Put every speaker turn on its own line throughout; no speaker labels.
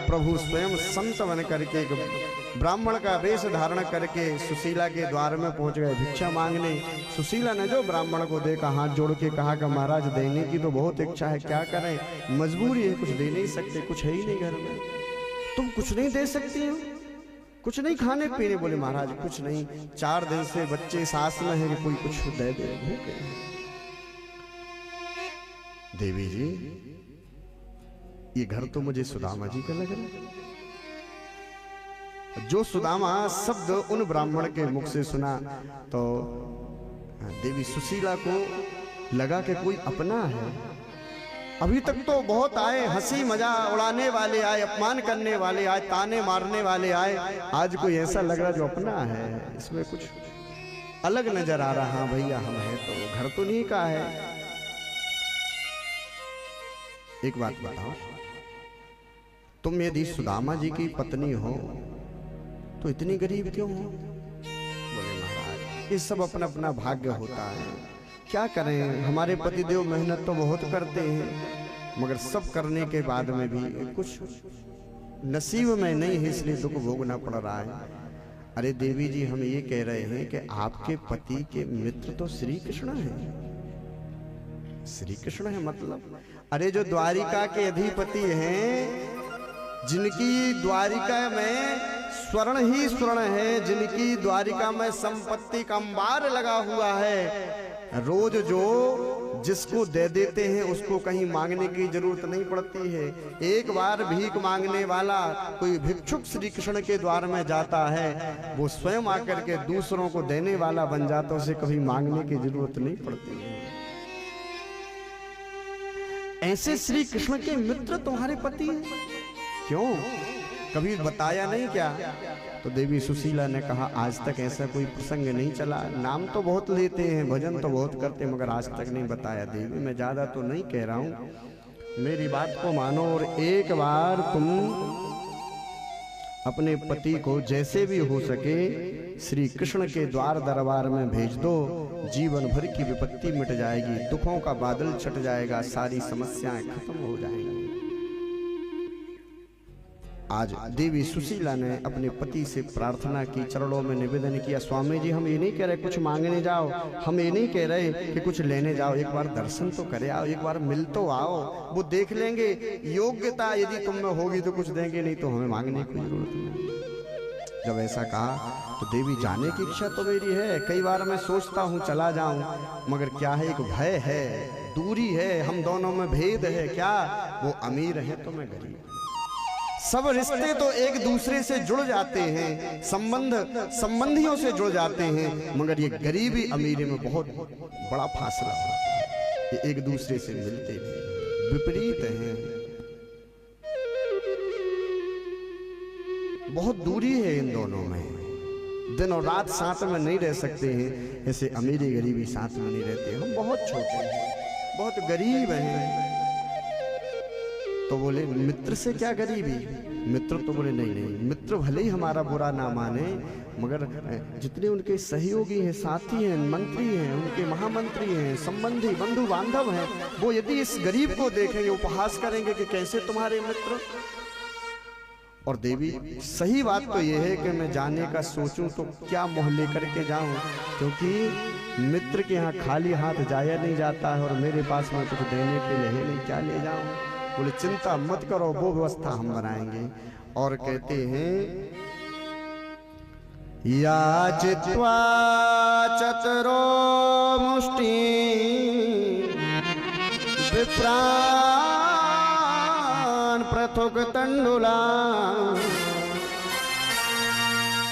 प्रभु स्वयं संत बन करके ब्राह्मण का वेश धारण करके सुशीला के द्वार में पहुंच गए भिक्षा मांगने। सुशीला ने जो ब्राह्मण को देखा, हाथ जोड़ के कहा कि महाराज देने की तो बहुत इच्छा है, क्या करें, मजबूरी है, कुछ दे नहीं सकते, कुछ है ही नहीं घर में, तुम कुछ नहीं दे सकती हो, कुछ नहीं खाने पीने? बोले महाराज कुछ नहीं, 4 दिन से बच्चे सास में है कि कोई कुछ दे दे, भूखे हैं। देवी जी ये घर तो मुझे सुदामा जी का लग रहा है। जो सुदामा शब्द उन ब्राह्मण के मुख से सुना तो देवी सुशीला को लगा कि कोई अपना है। अभी तक तो बहुत आए, हंसी मजा उड़ाने वाले आए, अपमान करने वाले आए, ताने मारने वाले आए, आज कोई ऐसा लग रहा जो अपना है, इसमें कुछ अलग नजर आ रहा। हाँ भैया हम है तो घर तो नहीं का है। एक बात बताओ, तुम यदि सुदामा जी की पत्नी हो तो इतनी गरीब क्यों हो? बोले महाराज ये सब अपना अपना भाग्य होता है, क्या करें, हमारे पतिदेव मेहनत तो बहुत करते हैं मगर सब करने के बाद में भी कुछ नसीब में नहीं है, इसलिए दुख भोगना पड़ रहा है। अरे देवी जी हम ये कह रहे हैं कि आपके पति के मित्र तो श्री कृष्ण हैं। श्री कृष्ण है मतलब, अरे जो द्वारिका के अधिपति हैं, जिनकी द्वारिका में स्वर्ण ही स्वर्ण है, जिनकी द्वारिका में संपत्ति का अंबार लगा हुआ है, रोज जो जिसको दे देते हैं उसको कहीं मांगने की जरूरत नहीं पड़ती है। एक बार भीख मांगने वाला कोई भिक्षुक श्री कृष्ण के द्वार में जाता है, वो स्वयं आकर के दूसरों को देने वाला बन जाता, उसे कभी मांगने की जरूरत नहीं पड़ती है। ऐसे श्री कृष्ण के मित्र तुम्हारे पति हैं, क्यों कभी बताया नहीं क्या? तो देवी सुशीला ने कहा आज तक ऐसा कोई प्रसंग नहीं चला, नाम तो बहुत लेते हैं, भजन तो बहुत करते हैं, मगर आज तक नहीं बताया। देवी मैं ज्यादा तो नहीं कह रहा हूं, मेरी बात को मानो और एक बार तुम अपने पति को जैसे भी हो सके श्री कृष्ण के द्वार दरबार में भेज दो, जीवन भर की विपत्ति मिट जाएगी, दुखों का बादल छट जाएगा, सारी समस्याएं खत्म हो जाएंगी। आज देवी सुशीला ने अपने पति से प्रार्थना की, चरणों में निवेदन किया, स्वामी जी हम ये नहीं कह रहे कुछ मांगने जाओ, हम ये नहीं कह रहे कि कुछ लेने जाओ, एक बार दर्शन तो करे आओ, एक बार मिल तो आओ, वो देख लेंगे योग्यता यदि तुम में होगी तो कुछ देंगे, नहीं तो हमें मांगने की जरूरत नहीं। जब ऐसा कहा तो देवी जाने की इच्छा तो मेरी है, कई बार मैं सोचता हूँ चला जाऊं, मगर क्या है, एक भय है, दूरी है, हम दोनों में भेद है, क्या वो अमीर है तो मैं गरीब। सब रिश्ते तो एक दूसरे से जुड़ जाते हैं, संबंध संबंधियों से जुड़ जाते हैं, मगर ये गरीबी अमीरी में बहुत बड़ा फासला है, ये एक दूसरे से मिलते नहीं, विपरीत हैं, बहुत दूरी है इन दोनों में, दिन और रात साथ में नहीं रह सकते हैं, ऐसे अमीरी गरीबी साथ में नहीं रहते। हम बहुत छोटे हैं, बहुत गरीब हैं। तो बोले मित्र से क्या गरीबी? मित्र तो बोले नहीं नहीं, मित्र भले ही हमारा बुरा ना माने, मगर जितने उनके सहयोगी हैं, साथी हैं, मंत्री हैं, उनके महामंत्री हैं, संबंधी बंधु बांधव हैं, वो यदि इस गरीब को देखेंगे उपहास करेंगे कि कैसे तुम्हारे मित्र। और देवी सही बात तो यह है कि मैं जाने का सोचूं तो क्या मोह लेकर के जाऊं, क्योंकि मित्र के यहाँ खाली हाथ जाया नहीं जाता है और मेरे पास में कुछ देने के लिए है नहीं, क्या ले जाऊं? बोले चिंता मत करो, वो व्यवस्था हम बनाएंगे। और कहते हैं याचित्वा चतुरो मुष्टि विप्राण पृथुक तंडुला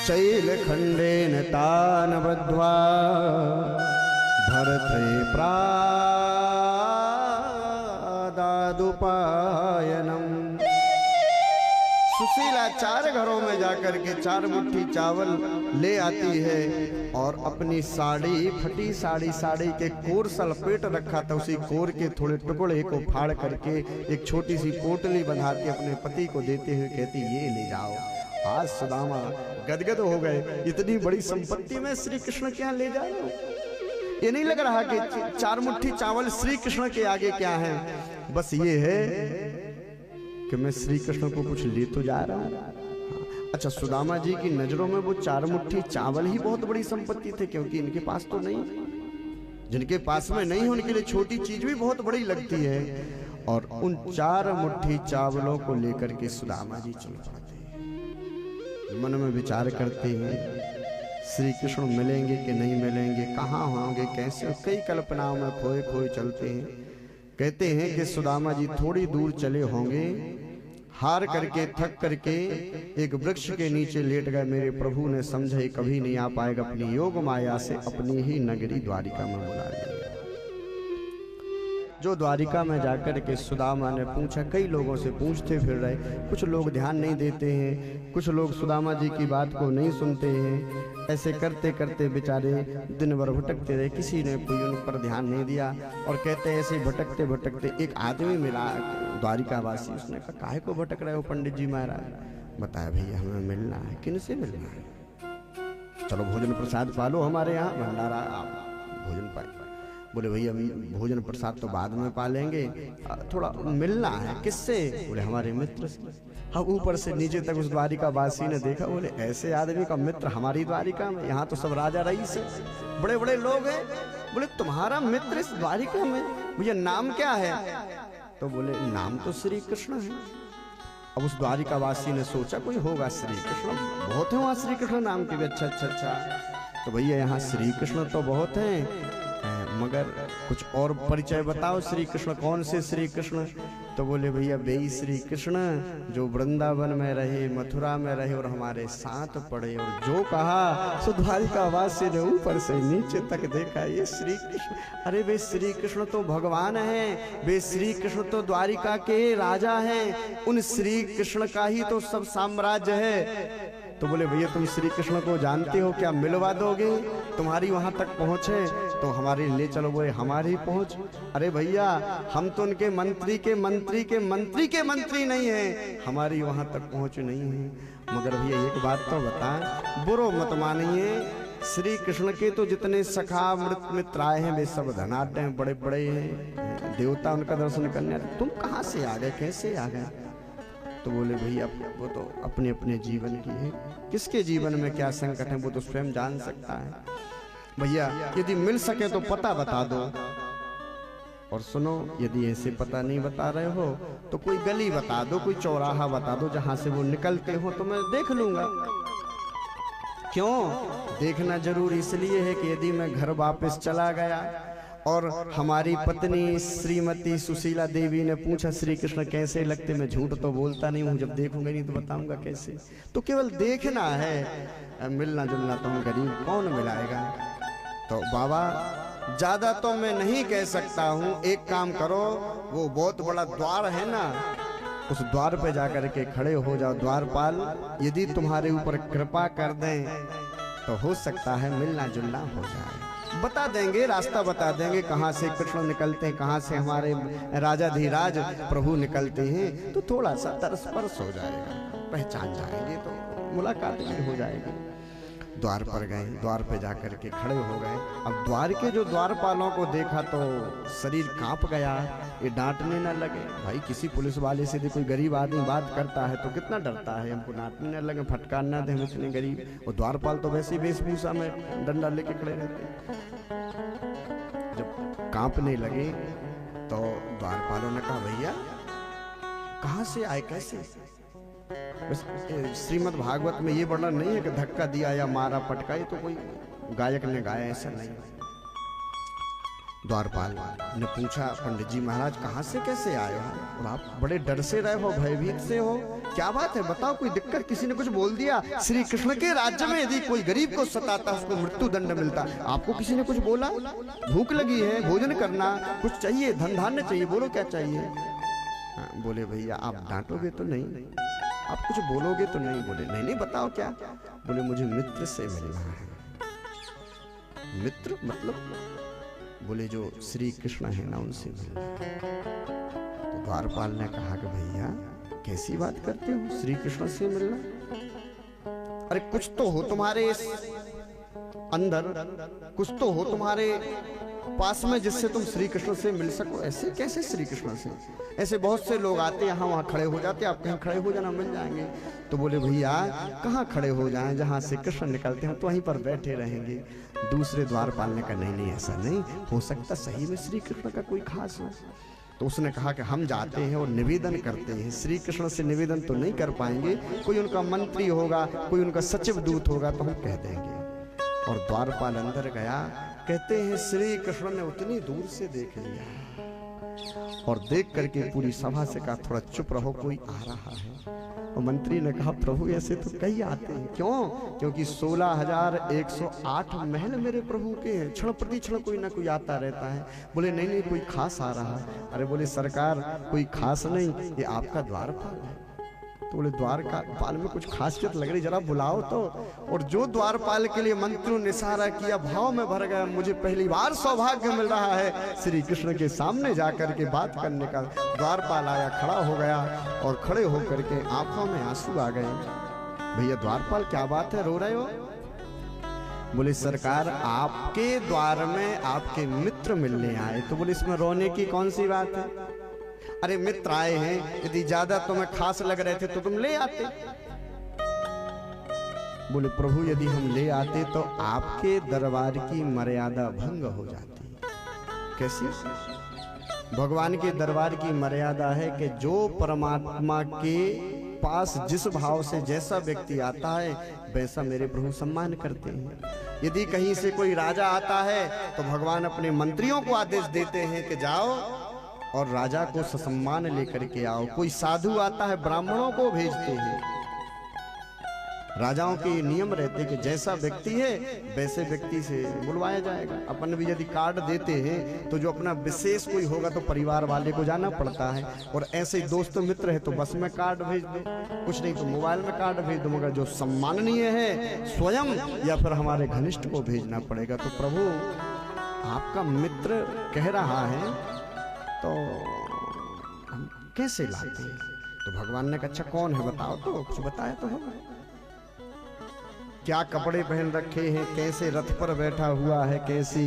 शैलखंडेन तान बद्ध्वा भरते प्रादादुपायनम। सुशीला 4 घरों में जाकर के 4 मुट्ठी चावल ले आती है और अपनी साड़ी, फटी साड़ी, साड़ी के कोर सा लपेट रखा था, उसी कोर के थोड़े टुकड़े को फाड़ करके एक छोटी सी पोटली बना के अपने पति को देते हुए कहती ये ले जाओ। आज सुदामा गदगद हो गए, इतनी बड़ी संपत्ति में श्री कृष्ण के यहाँ ले जा रहा हूं। ये नहीं लग रहा कि 4 मुट्ठी चावल श्री कृष्ण के आगे क्या है, बस ये है कि मैं श्री कृष्ण को कुछ ले तो जा रहा हूँ। अच्छा, सुदामा जी की नजरों में वो 4 मुट्ठी चावल ही बहुत बड़ी संपत्ति थे, क्योंकि इनके पास तो नहीं, जिनके पास में नहीं है उनके लिए छोटी चीज भी बहुत बड़ी लगती है। और उन 4 मुट्ठी चावलों को लेकर के सुदामा जी चल पड़ते हैं। मन में विचार करते हैं श्री कृष्ण मिलेंगे कि नहीं मिलेंगे, कहाँ होंगे, कैसे, कई कल्पनाओं में खोए खोए चलते हैं। कहते हैं कि सुदामा जी थोड़ी दूर चले होंगे, हार करके थक करके एक वृक्ष के नीचे लेट गए। मेरे प्रभु ने समझे कभी नहीं आ पाएगा, अपनी योग माया से अपनी ही नगरी द्वारिका में बुला लिया। जो द्वारिका में जाकर के सुदामा ने पूछा, कई लोगों से पूछते फिर रहे, कुछ लोग ध्यान नहीं देते हैं, कुछ लोग सुदामा जी की बात को नहीं सुनते हैं। ऐसे करते करते बेचारे दिन भर भटकते रहे, किसी ने कोई उन पर ध्यान नहीं दिया। और कहते ऐसे भटकते भटकते एक आदमी मिला द्वारिकावासी। उसने कहा, काहे को भटक रहे हो पंडित जी महाराज? बताया, भैया हमें मिलना है। किन से मिलना है? चलो भोजन प्रसाद पालो, हमारे यहाँ भंडारा, आप भोजन पाए। बोले भैया भोजन प्रसाद तो बाद में पा लेंगे, थोड़ा मिलना है। किससे? बोले हमारे मित्र से। हाँ, ऊपर से नीचे तक उस द्वारिका वासी ने देखा, बोले ऐसे आदमी का मित्र हमारी द्वारिका में? यहाँ तो सब राजा रईस है, बड़े बड़े लोग हैं। बोले तुम्हारा मित्र इस द्वारिका में? भैया नाम क्या है? तो बोले नाम तो श्री कृष्ण है। अब उस द्वारिका वासी ने सोचा कोई होगा श्री कृष्ण, बहुत है वहाँ श्री कृष्ण नाम के भी। अच्छा अच्छा अच्छा, तो भैया यहाँ श्री कृष्ण तो बहुत हैं, मगर कुछ और परिचय बताओ, श्री कृष्ण कौन से श्री कृष्ण? तो बोले भैया वही श्री कृष्ण जो वृंदावन में रहे, मथुरा में रहे और हमारे साथ पढ़े। और जो कहा सो द्वारिकावासी ने ऊपर से नीचे तक देखा, ये श्री कृष्ण। अरे वे श्री कृष्ण तो भगवान हैं, वे श्री कृष्ण तो द्वारिका के राजा हैं, उन श्री कृष्ण का ही तो सब साम्राज्य है। तो बोले भैया तुम श्री कृष्ण को जानते हो क्या, मिलवा दोगे? तुम्हारी वहां तक पहुंचे तो हमारे ले चलो। बोले हमारी पहुंच? अरे भैया हम तो उनके मंत्री के मंत्री के मंत्री के मंत्री नहीं है, हमारी वहां तक पहुंच नहीं है। मगर भैया एक बात तो बता, बुरो मत मानिए, श्री कृष्ण के तो जितने सखा मित्र आए हैं वे सब धनाढ्य हैं, बड़े बड़े हैं, देवता उनका दर्शन करने। तुम कहाँ से आ गए, कैसे आ गए? तो बोले भैया वो तो अपने अपने जीवन की है, किसके जीवन में क्या संकट है वो तो स्वयं जान सकता है। भैया यदि मिल सके तो पता बता दो, और सुनो यदि ऐसे पता नहीं बता रहे हो तो कोई गली बता दो, कोई चौराहा बता दो जहां से वो निकलते हो, तो मैं देख लूंगा। क्यों देखना जरूर इसलिए है कि यदि मैं घर वापस चला गया और हमारी पत्नी श्रीमती सुशीला देवी ने पूछा श्री कृष्ण कैसे लगते, मैं झूठ तो बोलता नहीं हूँ, जब देखूंगा नहीं तो बताऊंगा कैसे। तो केवल देखना है, मिलना जुलना तो हम गरीब कौन मिलाएगा। तो बाबा ज्यादा तो मैं नहीं कह सकता हूँ, एक काम करो, वो बहुत बड़ा द्वार है ना, उस द्वार पे जाकर के खड़े हो जाओ। द्वारपाल यदि तुम्हारे ऊपर कृपा कर दें तो हो सकता है मिलना जुलना हो जाए, बता देंगे, रास्ता बता देंगे कहाँ से कृष्ण निकलते हैं, कहाँ से हमारे राजाधिराज प्रभु निकलते हैं, तो थोड़ा सा तरस परस हो जाएगा, पहचान जाएंगे, तो मुलाकात भी हो जाएगी। द्वार पर गए, द्वार पे जाकर के खड़े हो गए। अब द्वार के जो द्वारपालों को देखा तो शरीर कांप गया, ये डांटने न लगे। भाई किसी पुलिस वाले से कोई गरीब आदमी बात करता है तो कितना डरता है, हमको डांटने न लगे, फटकार न दे, हम इतने गरीब। और द्वारपाल तो वैसे ही वेशभूषा में डंडा लेके खड़े रहते। जब कांपने लगे तो द्वारपालों ने कहा भैया कहाँ से आए, कैसे? श्रीमद् भागवत में ये वर्णन नहीं है कि धक्का दिया या मारा पटका, ये तो कोई गायक ने गाया, ऐसा नहीं। द्वारपाल ने पूछा पंडित जी महाराज कहाँ से कैसे आए हो, और आप बड़े डर से रहे हो, भयभीत से हो, क्या बात है बताओ, कोई दिक्कत, किसी ने कुछ बोल दिया? श्री कृष्ण के राज्य में यदि कोई गरीब को सताता उसको मृत्यु दंड मिलता, आपको किसी ने कुछ बोला? भूख लगी है, भोजन करना, कुछ चाहिए, धन धान्य चाहिए, बोलो क्या चाहिए? बोले भैया आप डांटोगे तो नहीं, आप कुछ बोलोगे तो नहीं? बोले नहीं नहीं बताओ क्या? बोले मुझे मित्र से मिलना है। मित्र मतलब? बोले जो श्री कृष्ण है ना उनसे मिलना। तो द्वारपाल ने कहा कि भैया कैसी बात करते हो, श्री कृष्ण से मिलना? अरे कुछ तो हो तुम्हारे अंदर कुछ तो हो तुम्हारे पास में जिससे तुम श्री कृष्ण से मिल सको। ऐसे कैसे श्री कृष्ण से? ऐसे बहुत से लोग आते यहाँ वहाँ खड़े हो जाते, आप कहीं खड़े हो जाना, मिल जाएंगे। तो बोले भैया कहाँ खड़े हो जाएं, जहाँ से कृष्ण निकलते हैं तो वहीं पर बैठे रहेंगे। दूसरे द्वारपाल ने कहा नहीं नहीं, ऐसा नहीं हो सकता, सही में श्री कृष्ण का कोई खास हो। तो उसने कहा कि हम जाते हैं और निवेदन करते हैं, श्री कृष्ण से निवेदन तो नहीं कर पाएंगे, कोई उनका मंत्री होगा, कोई उनका सचिव दूत होगा तो हम कह देंगे। और द्वारपाल अंदर गया, कहते हैं श्री कृष्ण ने उतनी दूर से देख लिया और देख करके पूरी सभा से कहा थोड़ा चुप रहो, कोई आ रहा है। और मंत्री ने कहा प्रभु ऐसे तो कई आते हैं। क्यों? क्योंकि 16,108 महल मेरे प्रभु के हैं, क्षण प्रति क्षण कोई ना कोई आता रहता है। बोले नहीं नहीं, कोई खास आ रहा है। अरे बोले सरकार कोई खास नहीं, ये आपका द्वारपाल है। तो बोले द्वारपाल में कुछ खासियत लग रही, जरा बुलाओ तो। और जो द्वारपाल के लिए मंत्रियों ने इशारा किया, भाव में भर गया, मुझे पहली बार सौभाग्य मिल रहा है श्री कृष्ण के सामने जाकर के बात करने का। द्वारपाल आया, खड़ा हो गया और खड़े होकर के आंखों में आंसू आ गए। भैया द्वारपाल क्या बात है, रो रहे हो? बोले सरकार आपके द्वार में आपके मित्र मिलने आए। तो बोले इसमें रोने की कौन सी बात है? अरे मित्र आए हैं, यदि ज्यादा तुम्हें खास लग रहे थे तो तुम ले आते। बोले प्रभु यदि हम ले आते तो आपके दरबार की मर्यादा भंग हो जाती। कैसी? भगवान के दरबार की मर्यादा है कि जो परमात्मा के पास जिस भाव से जैसा व्यक्ति आता है वैसा मेरे प्रभु सम्मान करते हैं। यदि कहीं से कोई राजा आता है तो भगवान अपने मंत्रियों को आदेश देते हैं कि जाओ और राजा को ससम्मान लेकर के आओ। कोई साधु आता है, ब्राह्मणों को भेजते हैं। राजाओं के नियम रहते कि जैसा व्यक्ति है वैसे व्यक्ति से बुलवाया जाएगा। अपन भी यदि कार्ड देते हैं तो जो अपना विशेष कोई होगा तो परिवार वाले को जाना पड़ता है, और ऐसे ही दोस्त मित्र है तो बस में कार्ड भेज दो, कुछ नहीं तो मोबाइल में कार्ड भेज दो। मगर जो सम्माननीय है स्वयं या फिर हमारे घनिष्ठ को भेजना पड़ेगा। तो प्रभु आपका मित्र कह रहा है तो हम कैसे लाते हैं? तो भगवान ने कहा अच्छा कौन है बताओ, तो कुछ बताया तो होगा। क्या कपड़े पहन रखे हैं, कैसे रथ पर बैठा हुआ है, कैसी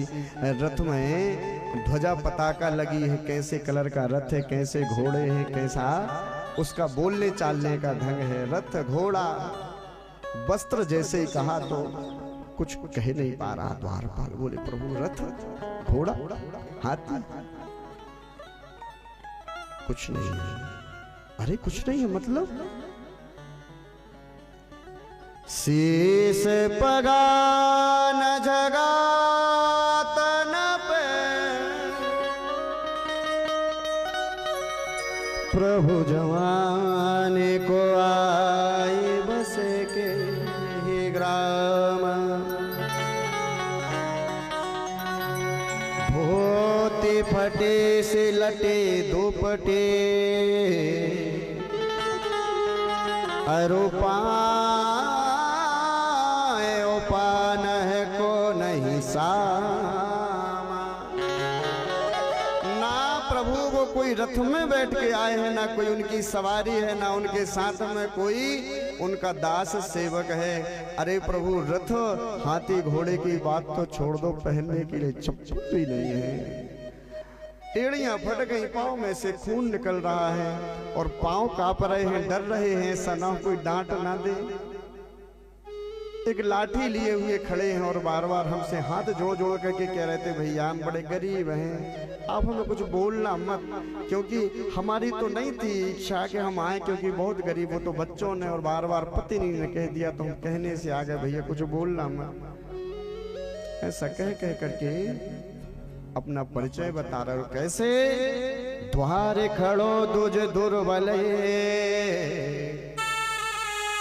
रथ में ध्वजा पताका लगी है, कैसे कलर का रथ है, कैसे घोड़े हैं, कैसा उसका बोलने चालने का ढंग है। रथ घोड़ा वस्त्र जैसे ही कहा तो कुछ कह नहीं पा रहा द्वारपाल। बोले प्रभु रथ घोड़ा हाथी कुछ नहीं है। अरे कुछ नहीं है मतलब? शीश पगान जगा तन पे प्रभु जवानी को आई बसे के ही ग्राम। धोती फटे से लटे दुपटे उपान है को नहीं सामा। ना प्रभु वो कोई रथ में बैठ के आए हैं, ना कोई उनकी सवारी है, ना उनके साथ में कोई उनका दास सेवक है। अरे प्रभु रथ हाथी घोड़े की बात तो छोड़ दो, पहनने के लिए चप्पल भी नहीं है। एड़ियां फट गई, पाँव में से खून निकल रहा है और पाँव कांप रहे हैं, डर रहे हैं ऐसा ना कोई डांट ना दे। एक लाठी लिए हुए खड़े हैं और बार बार हमसे हाथ जोड़ जोड़ करके कह रहे थे भैया हम बड़े गरीब हैं, आप हमें कुछ बोलना मत, क्योंकि हमारी तो नहीं थी इच्छा कि हम आए, क्योंकि बहुत गरीब हो। तो बच्चों ने और बार बार पत्नी ने कह दिया तो हम कहने से आ गए भैया कुछ बोलना मत। ऐसा कह कह करके अपना परिचय बता रहे हो। कैसे? द्वारे खड़ो दुज दुर्बल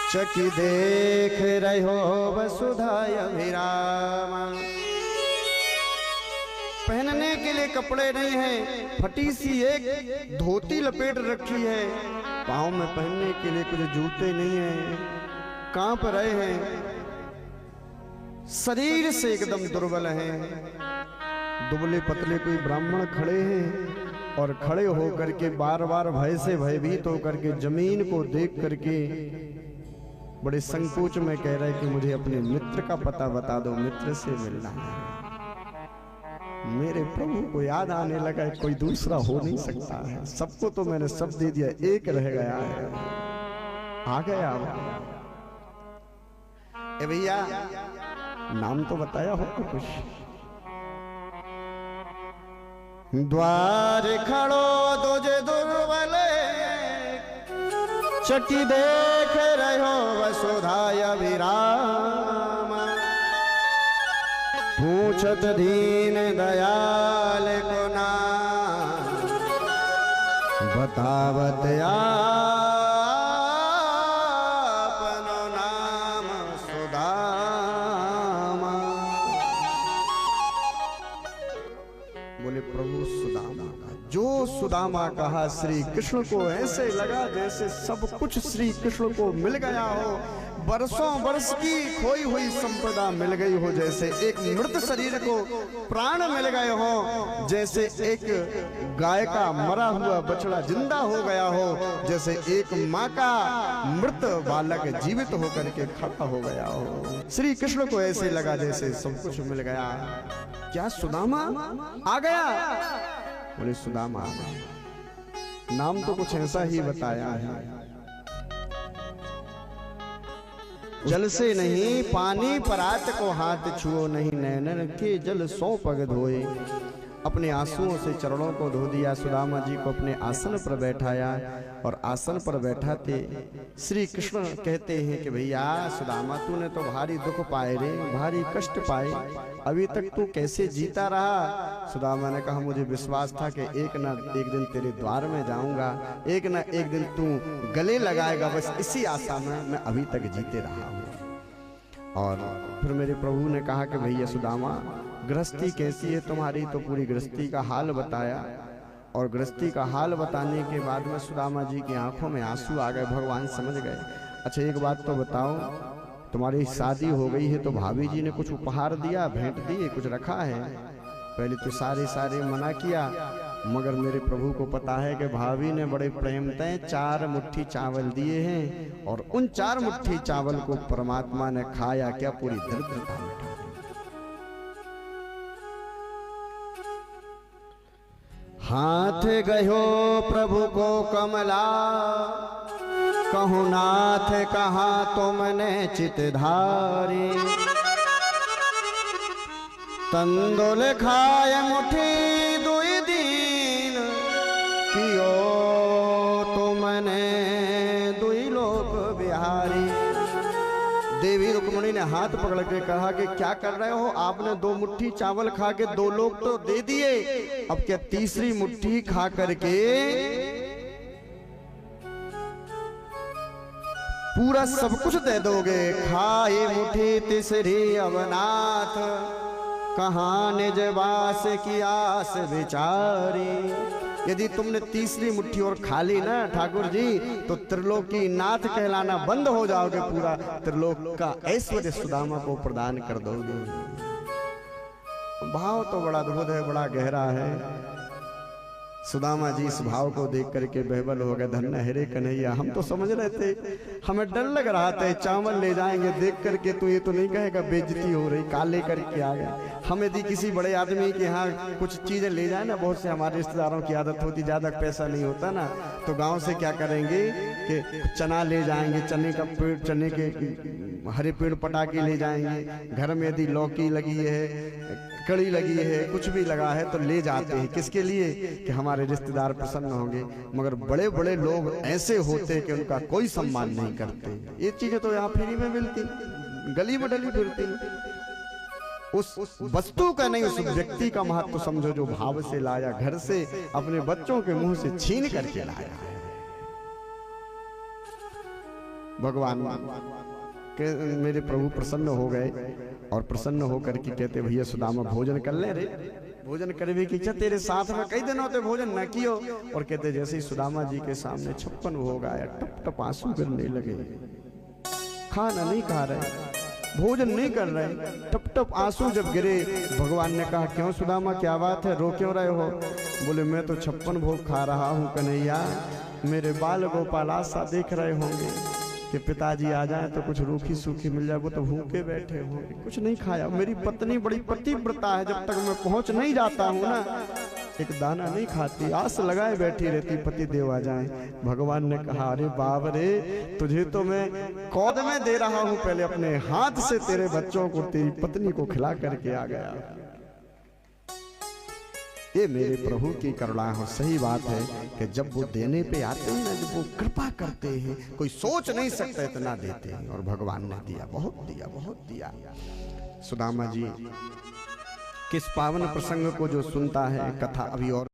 चकी देख रहे हो वसुधाय अभिराम। पहनने के लिए कपड़े नहीं है, फटी सी एक धोती लपेट रखी है, पाँव में पहनने के लिए कुछ जूते नहीं है, कांप रहे हैं, शरीर से एकदम दुर्बल हैं। दुबले पतले कोई ब्राह्मण खड़े हैं और खड़े होकर के बार बार भय से भयभीत होकर के जमीन को देख करके बड़े संकोच में कह रहे कि मुझे अपने मित्र का पता बता दो, मित्र से मिलना है। मेरे प्रभु को याद आने लगा कोई दूसरा हो नहीं सकता है, सबको तो मैंने सब दे दिया, एक रह गया है। आ गया ए भैया, नाम तो बताया होगा कुछ। द्वार खड़ो तुझे दुर्बल चटी देख रहो वसुधाय विराम, पूछत दीन दयाल को नाम, बतावत आपनो नाम सुदामा। बोले प्रभु सुदामा का जो सुदामा कहा श्री कृष्ण को ऐसे लगा जैसे सब कुछ श्री कृष्ण को मिल गया हो, बरसों बरस की खोई हुई संपदा मिल गई हो, जैसे एक मृत शरीर को प्राण मिल गए हो, जैसे एक गाय का मरा हुआ बछड़ा जिंदा हो गया हो, जैसे एक माँ का मृत बालक जीवित होकर के खड़ा हो गया हो। श्री कृष्ण को ऐसे लगा जैसे सब कुछ मिल गया। क्या सुदामा आ गया? बोले सुदामा आ गया। नाम तो कुछ ऐसा ही बताया है। जल से नहीं पानी परात को हाथ छुओ नहीं, नैनन के जल 100 पग धोए। अपने आंसुओं से चरणों को धो दिया, सुदामा जी को अपने आसन पर बैठाया और आसन पर बैठाते श्री कृष्ण कहते हैं कि भैया सुदामा तूने तो भारी दुख पाए रे, भारी कष्ट पाए, अभी तक तू कैसे जीता रहा? सुदामा ने कहा मुझे विश्वास था कि एक ना एक दिन तेरे द्वार में जाऊंगा, एक ना एक दिन तू गले लगाएगा, बस इसी आशा में मैं अभी तक जीते रहा हूँ। और फिर मेरे प्रभु ने कहा कि भैया सुदामा गृहस्थी कैसी है तुम्हारी? तो पूरी गृहस्थी का हाल बताया और गृहस्थी का हाल बताने के बाद में सुदामा जी की आंखों में आंसू आ गए। भगवान समझ गए। अच्छा एक बात तो बताओ, तुम्हारी शादी हो गई है तो भाभी जी ने कुछ उपहार दिया, भेंट दिए, कुछ रखा है? पहले तो सारे मना किया, मगर मेरे प्रभु को पता है कि भाभी ने बड़े प्रेम से 4 मुट्ठी चावल दिए हैं और उन 4 मुट्ठी चावल को परमात्मा ने खाया क्या पूरी दरिद्रता मिटा। हाथ गयो प्रभु को कमला, कहूँ नाथ कहा तुमने चितधारी, तंदुल खाए मुठी 2 दिन, कियो तुमने 2 लोक बिहारी। देवी रुक्मणी ने हाथ पकड़ के कहा कि क्या कर रहे हो? आपने 2 मुट्ठी चावल खा के 2 लोग तो दे दिए, अब क्या तीसरी मुट्ठी खा करके पूरा सब कुछ दे दोगे? खाए मुट्ठी तीसरी अवनाथ, कहाँ निज वास की आस विचारी। यदि तुमने तीसरी मुट्ठी और खा ली ना ठाकुर जी तो त्रिलोकी नाथ कहलाना बंद हो जाओगे, पूरा त्रिलोक का ऐश्वर्य सुदामा को प्रदान कर दोगे। भाव तो बड़ा अद्भुत है, बड़ा गहरा है। सुदामा जी इस भाव को देख करके बेबल हो गए। धन्य हरे कन्हैया, हम तो समझ रहे थे, हमें डर लग रहा था चावल ले जाएंगे देख करके तो ये तो नहीं कहेगा बेइज्जती हो रही, काले करके आ गए। हम यदि किसी बड़े आदमी के यहाँ कुछ चीजें ले जाए ना, बहुत से हमारे रिश्तेदारों की आदत होती, ज्यादा पैसा नहीं होता ना, तो गाँव से क्या करेंगे कि चना ले जाएंगे, चने का पेड़, चने के हरे पेड़ पटा के ले जाएंगे, घर में यदि लौकी लगी है, कड़ी लगी है, कुछ भी लगा है तो ले जाते हैं। किसके लिए? कि हमारे रिश्तेदार प्रसन्न होंगे। मगर बड़े बड़े लोग ऐसे होते कि उनका कोई सम्मान नहीं करते। ये चीजें तो यहाँ फ्री में मिलती, गली में डली फिरती। उस वस्तु का नहीं, उस व्यक्ति का महत्व समझो जो भाव से लाया, घर से अपने बच्चों के मुंह से छीन करके लाया है। भगवान के मेरे प्रभु प्रसन्न हो गए और प्रसन्न होकर के कहते भैया सुदामा भोजन कर ले रे, भोजन करवे की इच्छा, तेरे साथ में कई दिनों से भोजन न कियो। और कहते जैसे ही सुदामा जी के सामने 56 भोग आया, टप टप आंसू गिरने लगे। खाना नहीं खा रहे, भोजन नहीं कर रहे, टप टप आंसू जब गिरे, भगवान ने कहा क्यों सुदामा क्या बात है, रो क्यों रहे हो? बोले मैं तो 56 भोग खा रहा हूँ कन्हैया, मेरे बाल गोपाल आशा देख रहे होंगे कि पिताजी आ जाए तो कुछ रूखी सूखी मिल जाए। वो तो भूखे बैठे होंगे, कुछ नहीं खाया। मेरी पत्नी बड़ी पतिव्रता है, जब तक मैं पहुंच नहीं जाता हूं ना एक दाना नहीं खाती, आस लगाए बैठी रहती पति देव आ जाए। भगवान ने कहा अरे बाप रे, तुझे तो मैं कौद में दे रहा हूं, पहले अपने हाथ से तेरे बच्चों को, तेरी पत्नी को खिला करके आ गया। ये मेरे प्रभु की करुणा है। सही बात है कि जब वो देने पे आते हैं ना, जब वो कृपा करते हैं, कोई सोच नहीं सकता इतना देते हैं। और भगवान ने दिया, बहुत दिया, बहुत दिया। सुदामा जी किस पावन प्रसंग को जो सुनता है, कथा अभी और